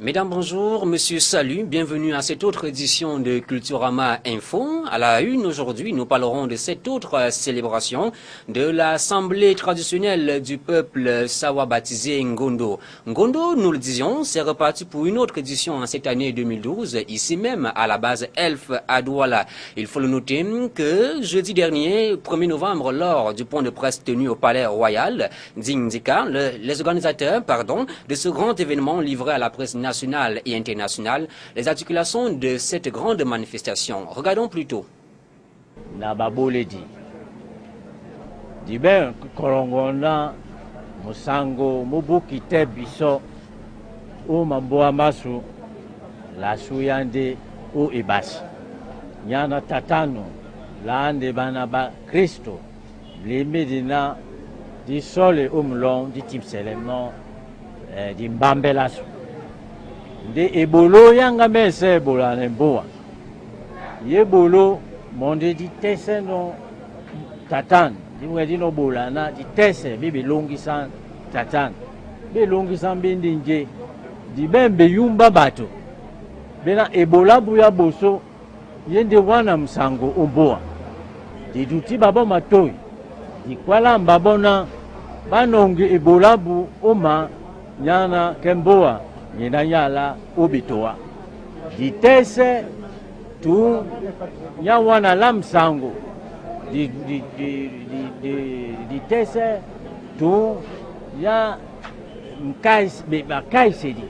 Mesdames, bonjour, monsieur, salut, bienvenue à cette autre édition de Culturama Info. À la une aujourd'hui, nous parlerons de cette autre célébration de l'Assemblée traditionnelle du peuple Sawa baptisé Ngondo. Ngondo, nous le disions, c'est reparti pour une autre édition en cette année 2012, ici même à la base Elf à Douala. Il faut le noter que jeudi dernier, 1er novembre, lors du point de presse tenu au Palais Royal d'Indika, les organisateurs, de ce grand événement livré à la presse nationale et internationale, les articulations de cette grande manifestation. Regardons plutôt. Nababoledi. Diben korongona musango mubukite biso o mamboa masu la suyande o ibasi. Nyana tatano la ande banaba Kristo limedina di sole umlong di tipselemno di mbambelasu. De ebolo yanga mese ebola nemboa. Yebolo monde di tese no tatan. Di mwedi no bola na di tese bibi longi san tatan. Be longi san bindi nje. Di bembe yumba bato. Bena ebola buya boso. Yende wana msango omboa. Di duti babo matoi. Di kwala mbabona. Banongi ebola bu oma nyana kemboa. Nyinanyala ubitoa. Ditese tu nyawana lamsango. Ditese tu ya mkaisedi.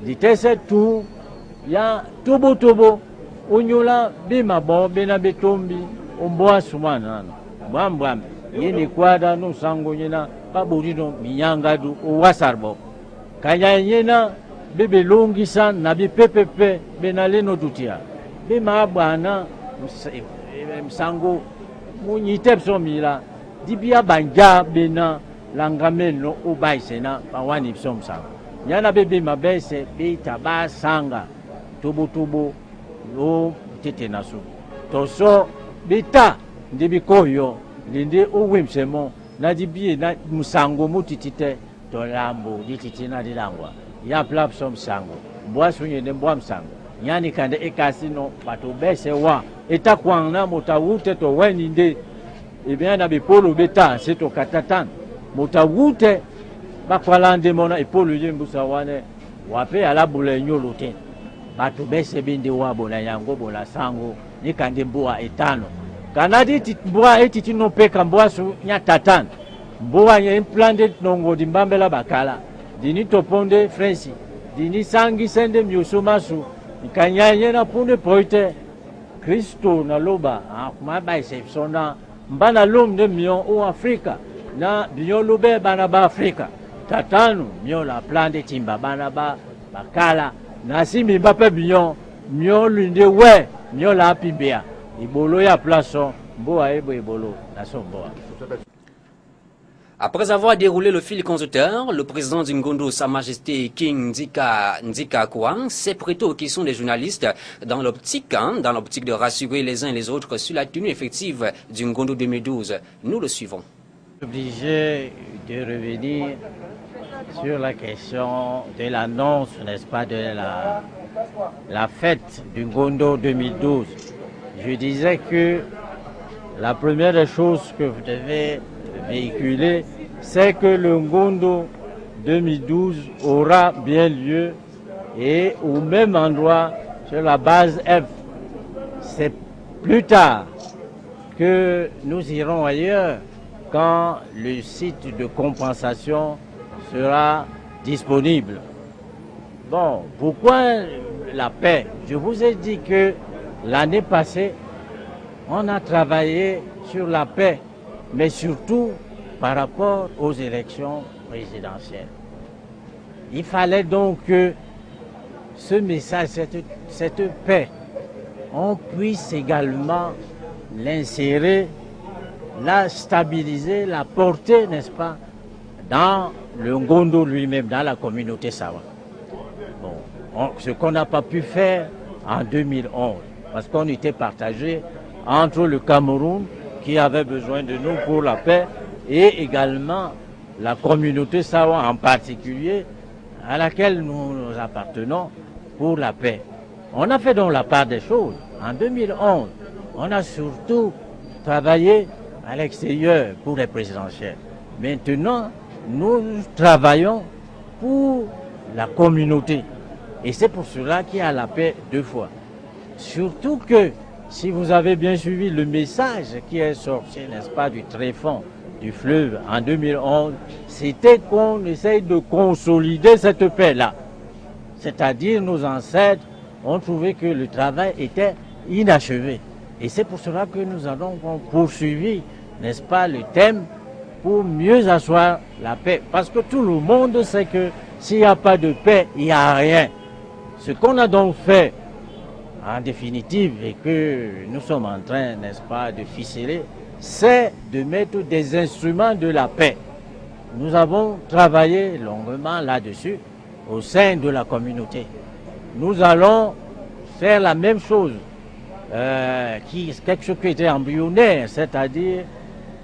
Ditese tu ya tobo unyola bima bo bena betombi omboa sumana. Bwambwambe. Yeni kwada no sango nyina baburino minyangadu uwasarbo. Kanya nyina bebe longisa na bi pepepe benaleno dutia be mabana msango munyitepso mila dibia banja bena langameno ubaisena bawani psomsango nyana bebe mabese be tabasanga tubutubu o tetenasu toso bita ndibikoyo linde uwimsemo na dibie na msango mutitite tolambo dititina dilangwa ya plap som sango mbwa sunye ne mbwa msango nyani kande ekasino bato bese wa etakwanga motawute to weninde ebyana bipolo beta seto katatan motawute bakwalande mona epolo yembusa wane wape alabula nyolo te bato bese binde wabo na yango bola sango nikande mbwa etano kanadi mbwa etitino peka mbwa su nya tatan mbwa ye implanted nongo dimbambela bakala dini toponde Frensi, dini sangi sende myosomasu, ikanyanye na punde poite, Kristo na loba, kumaba isepsona, mbana lom de mion o Afrika, na bion lobe banaba Afrika, tatanu, mion la plan de timba banaba, bakala, na simi mbape bion, mion lunde we, mion la apibea, ibolo ya plason, mboa ebo ibolo, na son mboa. Après avoir déroulé le fil conducteur, le président du Ngondo, Sa Majesté King Ndika Kouang, s'est prêté aux questions des journalistes dans l'optique de rassurer les uns et les autres sur la tenue effective du Ngondo 2012. Nous le suivons. Obligé de revenir sur la question de l'annonce, n'est-ce pas, de la fête du Ngondo 2012. Je disais que la première des choses que vous devez véhiculer, c'est que le Ngondo 2012 aura bien lieu et au même endroit sur la base F. C'est plus tard que nous irons ailleurs quand le site de compensation sera disponible. Bon, pourquoi la paix? Je vous ai dit que l'année passée, on a travaillé sur la paix, mais surtout par rapport aux élections présidentielles. Il fallait donc que ce message, cette paix, on puisse également l'insérer, la stabiliser, la porter, n'est-ce pas, dans le Ngondo lui-même, dans la communauté Sawa. Bon, ce qu'on n'a pas pu faire en 2011, parce qu'on était partagé entre le Cameroun, qui avait besoin de nous pour la paix, et également la communauté Sawa en particulier, à laquelle nous appartenons pour la paix. On a fait donc la part des choses. En 2011, on a surtout travaillé à l'extérieur pour les présidentielles. Maintenant, nous travaillons pour la communauté. Et c'est pour cela qu'il y a la paix deux fois. Surtout que, si vous avez bien suivi le message qui est sorti, n'est-ce pas, du tréfonds du fleuve en 2011, c'était qu'on essaye de consolider cette paix-là. C'est-à-dire, nos ancêtres ont trouvé que le travail était inachevé. Et c'est pour cela que nous avons poursuivi, n'est-ce pas, le thème pour mieux asseoir la paix. Parce que tout le monde sait que s'il n'y a pas de paix, il n'y a rien. Ce qu'on a donc fait, en définitive, et que nous sommes en train, n'est-ce pas, de ficeler, c'est de mettre des instruments de la paix. Nous avons travaillé longuement là-dessus au sein de la communauté. Nous allons faire la même chose, quelque chose qui était embryonnaire, c'est-à-dire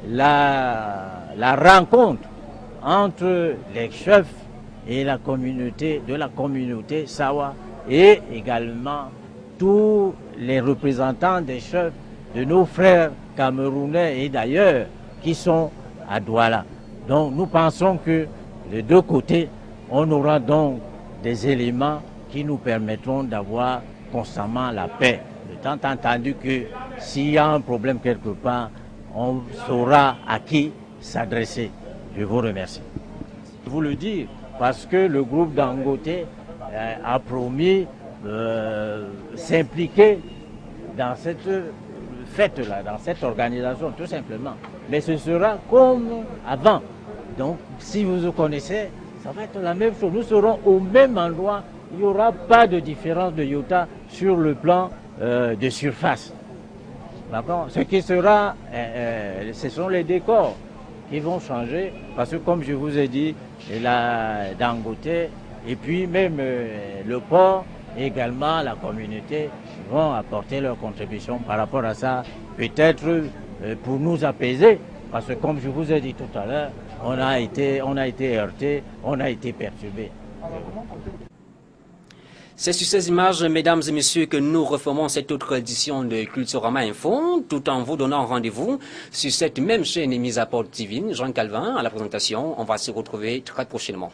la rencontre entre les chefs et la communauté, de la communauté Sawa, et également tous les représentants des chefs de nos frères camerounais et d'ailleurs qui sont à Douala. Donc nous pensons que de deux côtés, on aura donc des éléments qui nous permettront d'avoir constamment la paix. Étant entendu que s'il y a un problème quelque part, on saura à qui s'adresser. Je vous remercie. Je vous le dis parce que le groupe Dangote a promis s'impliquer dans cette fête-là, dans cette organisation, tout simplement. Mais ce sera comme avant. Donc, si vous connaissez, ça va être la même chose. Nous serons au même endroit. Il n'y aura pas de différence de iota sur le plan de surface. D'accord? Ce qui sera, ce sont les décors qui vont changer. Parce que, comme je vous ai dit, la Dangote et puis même le port, également la communauté vont apporter leur contribution par rapport à ça, peut-être pour nous apaiser, parce que comme je vous ai dit tout à l'heure, on a été heurté, on a été perturbé. C'est sur ces images, mesdames et messieurs, que nous reformons cette autre édition de Culturama Info, tout en vous donnant rendez-vous sur cette même chaîne émise à Port TV. Jean Calvin à la présentation. On va se retrouver très prochainement.